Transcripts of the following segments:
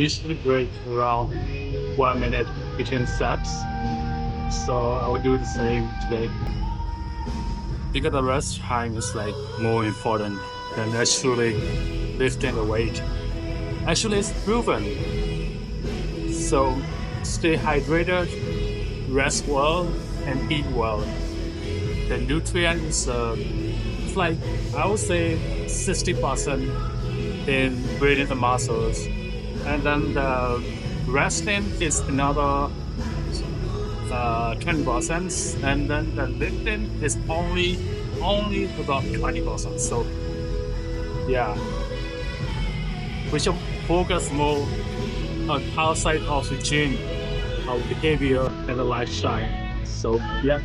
usually break around 1 minute between sets, so I will do the same today. Because the rest time is like more important than actually lifting the weight. Actually, it's proven. So stay hydrated, rest well, and eat well. The nutrient is it's like I would say 60% in building the muscles, and then the resting is another 20%, and then the lifting is only about 20%. So yeah, we should focus more on outside of the gym, our behavior and the lifestyle. So yeah.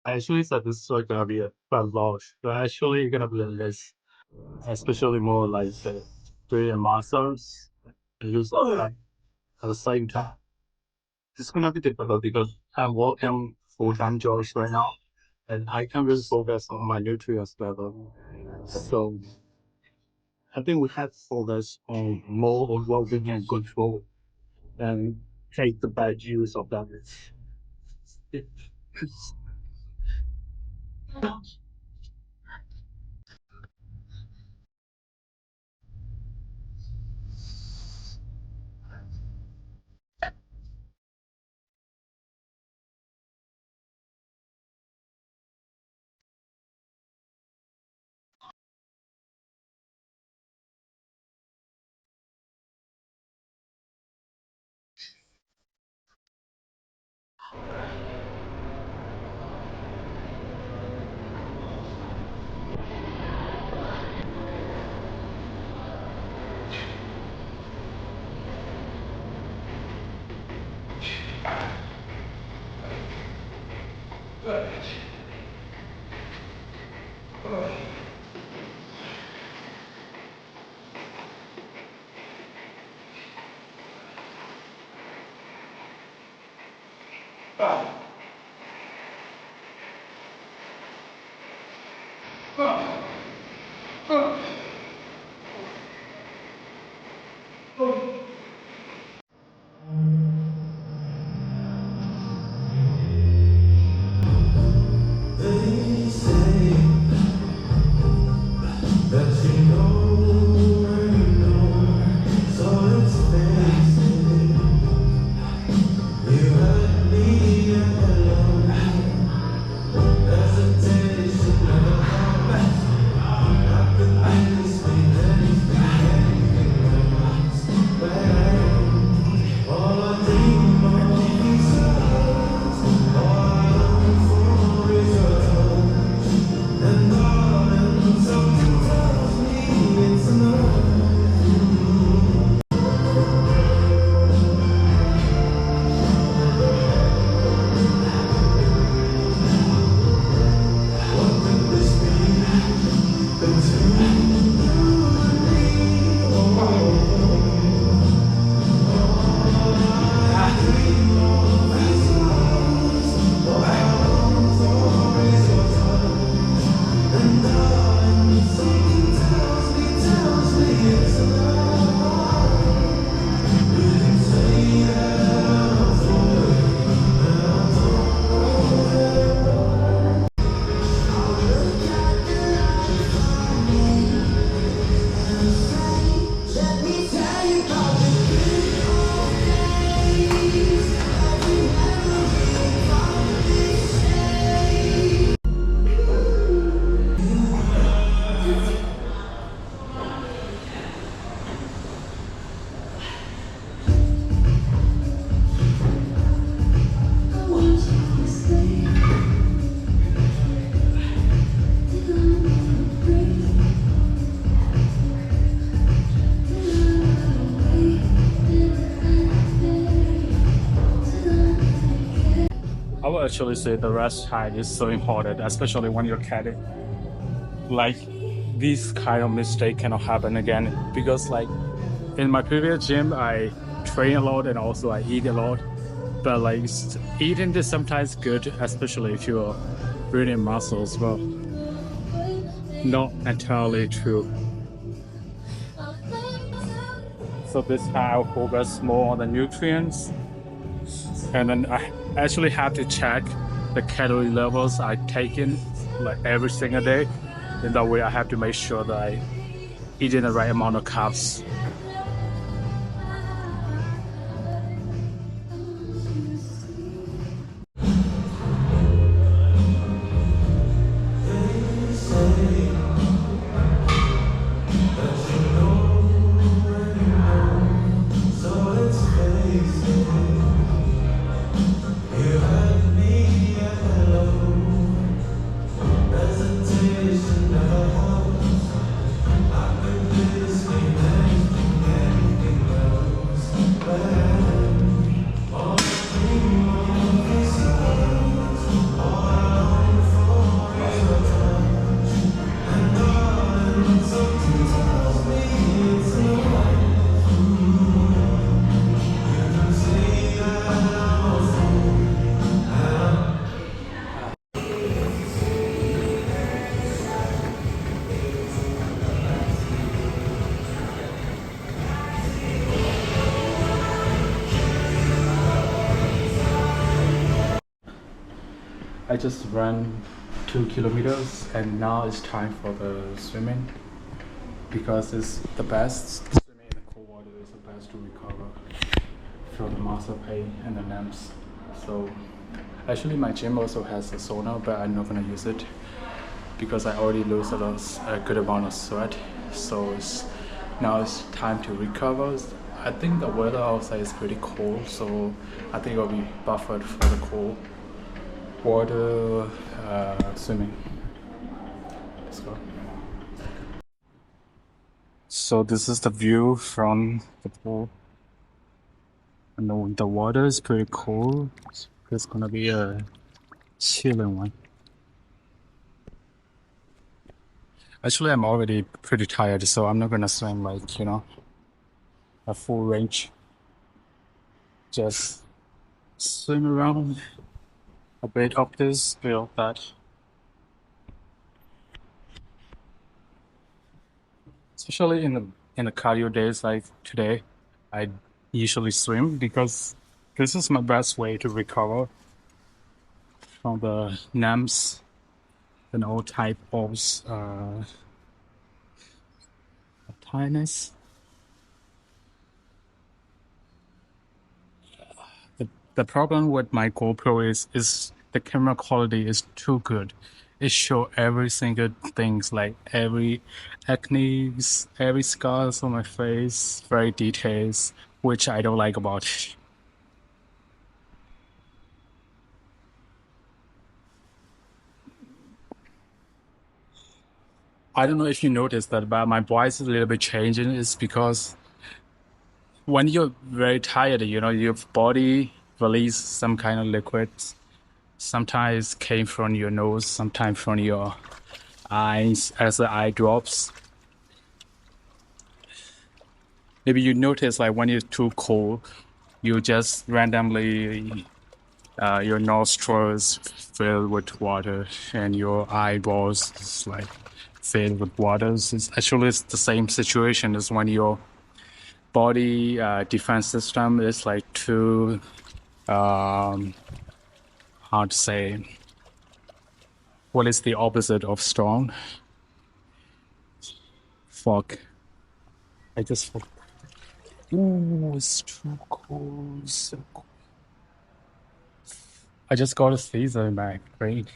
I actually said this is gonna be a fun launch, but actually you're gonna be less, especially more like the three muscles and use at the same time. It's gonna be difficult because I'm working full-time jobs right now, and I can't really focus on my nutrients level. So I think we have to focus on more on what we can control and take the bad use of that. It- They say that you know where you know, so let's face it. You hurt me. actually say the rest height is so important, especially when you're catting. Like this kind of mistake cannot happen again because like in my previous gym, I train a lot and also I eat a lot. But like eating is sometimes good, especially if you're building muscles. Well, not entirely true. So this time I'll focus more on the nutrients, and then I actually have to check the calorie levels I take in like every single day. In that way, I have to make sure that I eat in the right amount of carbs. I just ran 2 kilometers and now it's time for the swimming because it's the best. Swimming in the cold water is the best to recover from the muscle pain and the numbs. So actually my gym also has a sauna, but I'm not gonna use it because I already lose a good amount of sweat. So now it's time to recover. I think the weather outside is pretty cold, so I think I'll be buffered for the cold water swimming. Let's go. So this is the view from the pool, and the water is pretty cold. It's gonna be a chilling one. Actually, I'm already pretty tired, so I'm not gonna swim like a full range. Just swim around a bit of this, bit of that. Especially in the cardio days like today, I usually swim because this is my best way to recover from the NAMS and all type of tiredness. The problem with my GoPro is the camera quality is too good. It show every single things like every acne, every scars on my face, very details, which I don't like about it. I don't know if you noticed that, but my voice is a little bit changing. It's because when you're very tired, your body release some kind of liquids. Sometimes came from your nose, sometimes from your eyes as the eye drops. Maybe you notice like when it's too cold, you just randomly your nostrils fill with water and your eyeballs is like filled with water. It's actually the same situation as when your body defense system is like too hard to say. What is the opposite of strong? Fog. I just fog. Ooh, it's too cold. So cold. I just got a season in my brain.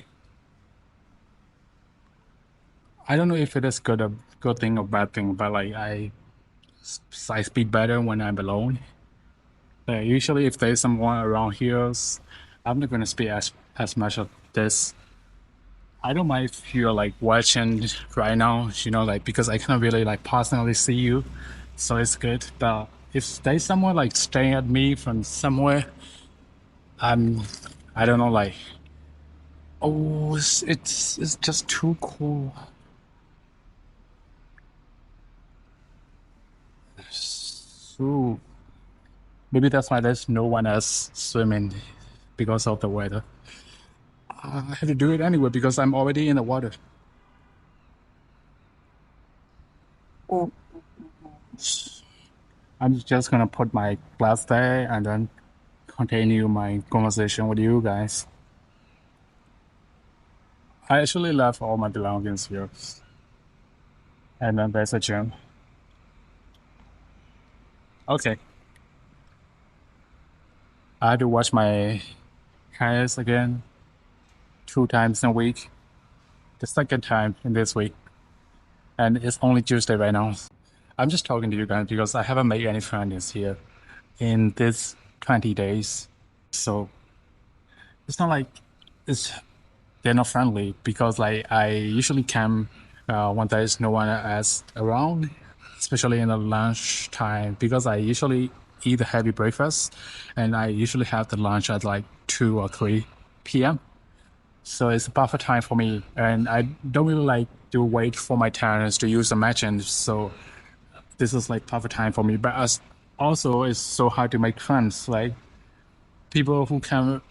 I don't know if it is a good thing or bad thing, but like I speak better when I'm alone. Usually, if there's someone around here, I'm not gonna speak as much of this. I don't mind if you're like watching right now, like because I can't really like personally see you, so it's good. But if there's someone like staring at me from somewhere, I don't know, like Oh, it's just too cool. So maybe that's why there's no one else swimming because of the weather. I have to do it anyway because I'm already in the water. Oh, I'm just gonna put my glass there and then continue my conversation with you guys. I actually left all my belongings here, and then there's a gym. Okay, I had to wash my cars again 2 times a week. The second time in this week, and it's only Tuesday right now. I'm just talking to you guys because I haven't made any friends here in this 20 days. So it's not like it's they're not friendly because like I usually camp when there is no one else around, especially in the lunch time because I usually eat a heavy breakfast and I usually have the lunch at like 2 or 3 p.m. So it's a perfect time for me, and I don't really like to wait for my turns to use the machine. So this is like perfect time for me. But as also, it's so hard to make friends. Like people who come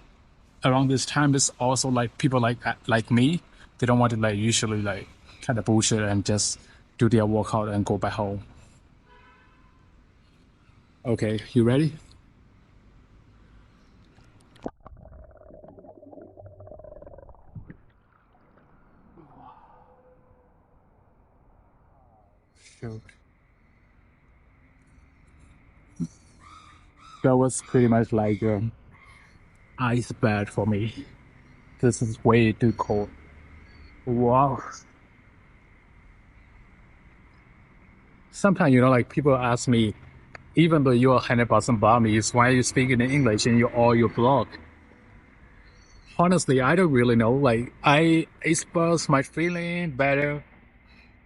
around this time is also like people like me. They don't want to like usually like kind of bullshit and just do their workout and go back home. Okay, you ready? Sure. That was pretty much like ice bath for me. This is way too cold. Wow. Sometimes, like people ask me, even though you're 100% Burmese, why are you speaking in English in your blog? Honestly, I don't really know. Like, I express my feeling better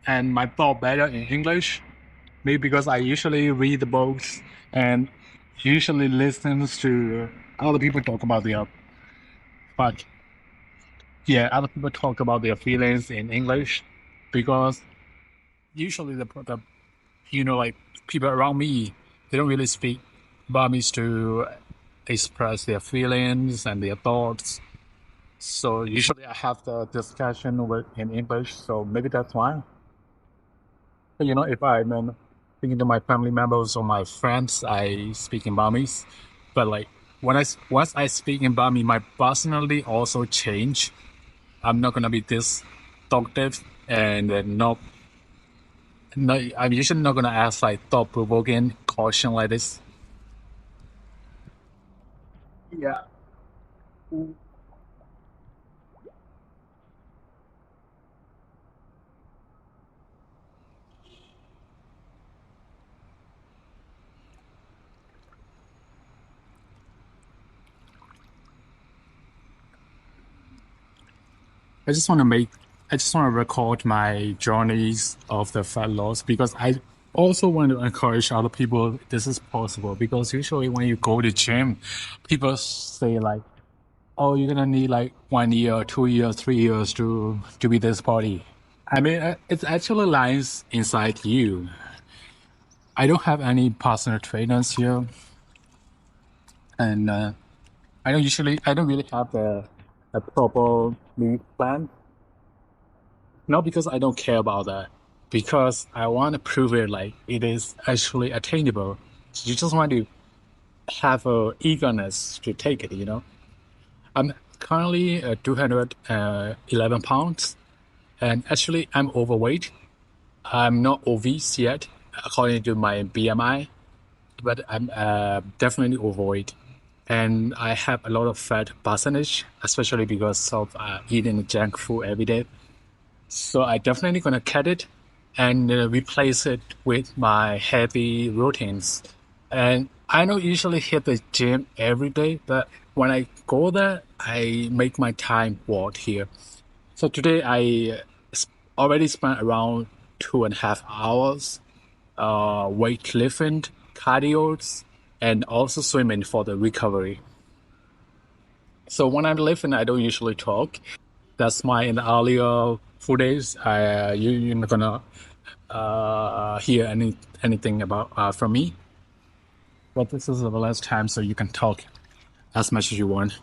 and my thought better in English. Maybe because I usually read the books and usually listens to other people talk about but yeah, other people talk about their feelings in English because usually like people around me, they don't really speak Burmese to express their feelings and their thoughts. So usually I have the discussion in English. So maybe that's why. But, if I'm thinking to my family members or my friends, I speak in Burmese. But like once I speak in Burmese, my personality also change. I'm not gonna be this talkative and not. No, I'm usually not gonna ask like thought-provoking question like this. Yeah. I just want to make, I just want to record my journeys of the fat loss because I also want to encourage other people this is possible because usually when you go to gym, people say like, oh, you're gonna need like 1 year, 2 years, 3 years to be this body. I mean, it actually lies inside you. I don't have any personal trainers here, and I don't really have a proper meal plan. Not because I don't care about that, because I want to prove it like it is actually attainable. You just want to have a eagerness to take it. I'm currently 211 pounds, and actually I'm overweight. I'm not obese yet, according to my BMI, but I'm definitely overweight. And I have a lot of fat percentage, especially because of eating junk food every day. So I definitely gonna cut it and replace it with my heavy routines. And I don't usually hit the gym every day, but when I go there, I make my time work here. So today already spent around 2.5 hours weightlifting, cardio, and also swimming for the recovery. So when I'm lifting, I don't usually talk. That's my in the earlier 4 days. You're not gonna hear anything about from me. But this is the last time, so you can talk as much as you want.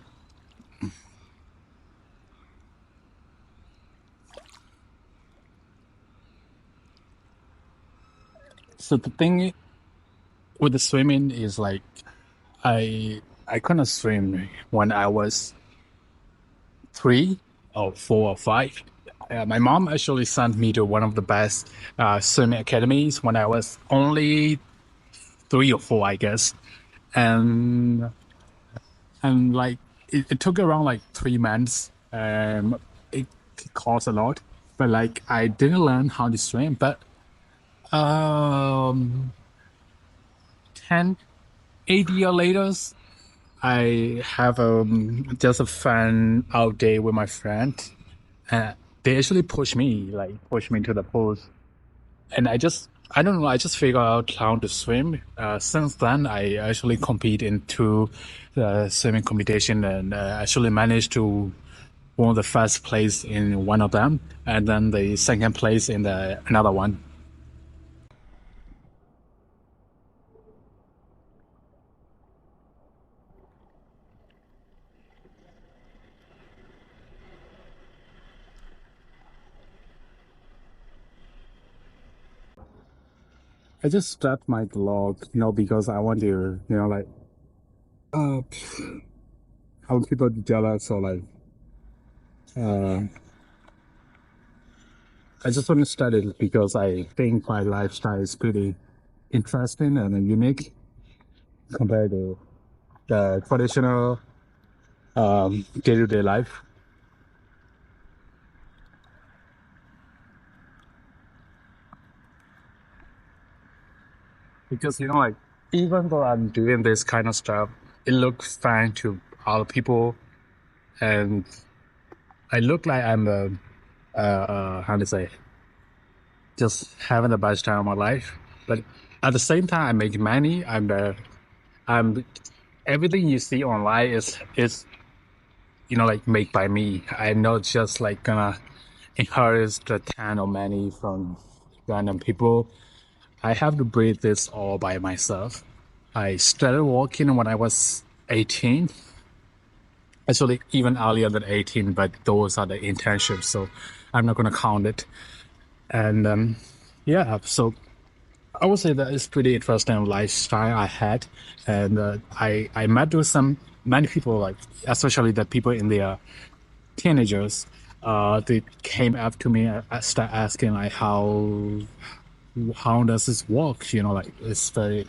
So the thing with the swimming is like I couldn't swim when I was 3 or 4 or 5. My mom actually sent me to one of the best swimming academies when I was only 3 or 4, I guess, and like it took around like 3 months. It cost a lot, but like I didn't learn how to swim. But um, 10, 8 years later, I have just a fun out day with my friend. They actually push me to the pool, and I don't know, I just figured out how to swim. Since then, I actually compete into the swimming competition and actually managed to won the first place in one of them, and then the second place in the another one. I just start my vlog, because I want to, like, uh, how people jealous or like, uh, I just want to start it because I think my lifestyle is pretty interesting and unique compared to the traditional day-to-day life. Because like even though I'm doing this kind of stuff, it looks fine to other people, and I look like I'm how to say, just having the best time of my life. But at the same time, I make money. I'm everything you see online is like made by me. I'm not just like gonna inherit the ton of money from random people. I have to breathe this all by myself. I started walking when I was 18. Actually, even earlier than 18, but those are the internships, so I'm not going to count it. And yeah, so I would say that it's pretty interesting lifestyle I had, and I met with many people, like especially the people in their teenagers. They came up to me, start asking like how does this work? Like it's very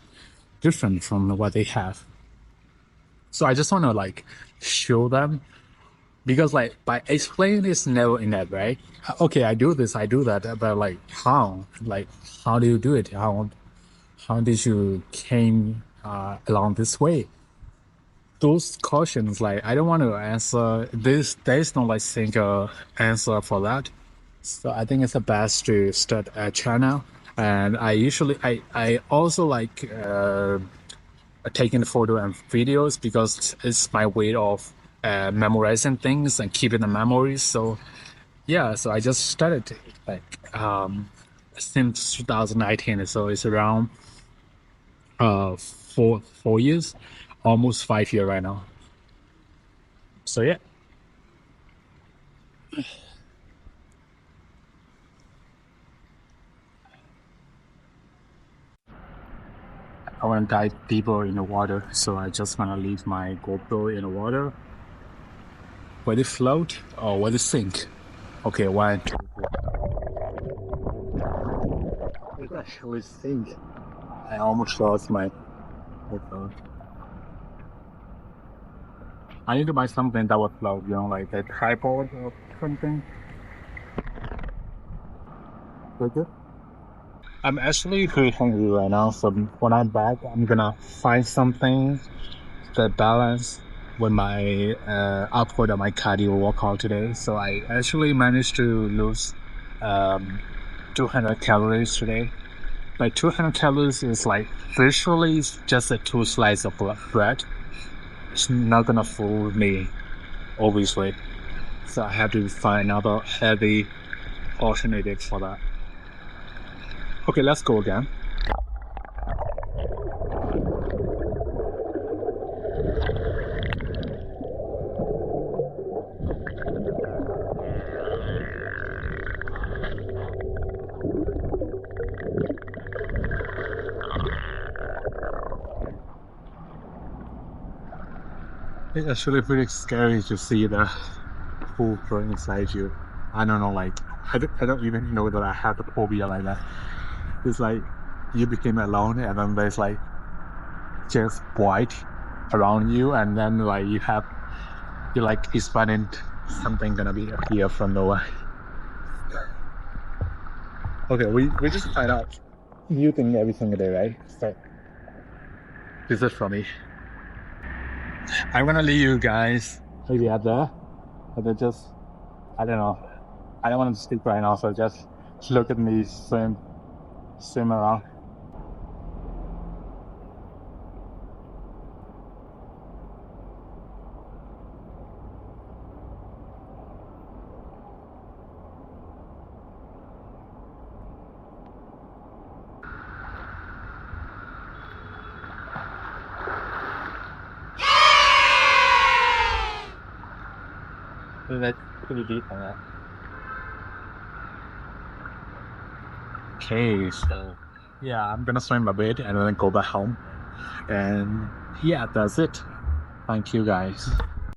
different from what they have. So I just want to like show them, because like by explaining it's never enough, right? Okay, I do this, I do that, but like how? Like how do you do it? How did you came along this way? Those questions, like I don't want to answer this. There's no like single answer for that. So I think it's the best to start a channel. And I also like taking photo and videos because it's my way of memorizing things and keeping the memories. So yeah, so I just started like since 2019. So it's around 4 years, almost 5 years right now. So yeah, I want to dive deeper in the water. So I just want to leave my GoPro in the water. Will it float or will it sink? Okay, one, two, three. It actually sink. I almost lost my GoPro. I need to buy something that would float, like a tripod or something. Like it. I'm actually pretty hungry right now, so when I'm back, I'm gonna find something that balance with my output of my cardio workout today. So I actually managed to lose um, 200 calories today. Like 200 calories is like visually just a 2 slices of bread. It's not gonna fool me, obviously. So I have to find another heavy alternative for that. Okay, let's go again. It's actually pretty scary to see the pool growing inside you. I don't know, like, I don't even know that I have the phobia like that. It's like you became alone and then there's like just white around you, and then like you're like expecting something gonna be appear from nowhere. Okay, we just find out new thing every single day, right? So this is for me. I'm gonna leave you guys maybe at there, but they just I don't know. I don't want to sleep right now, so just look at me swim around. That's pretty deep on that. Okay, so yeah, I'm gonna swim a bit and then go back home. And yeah, that's it. Thank you guys.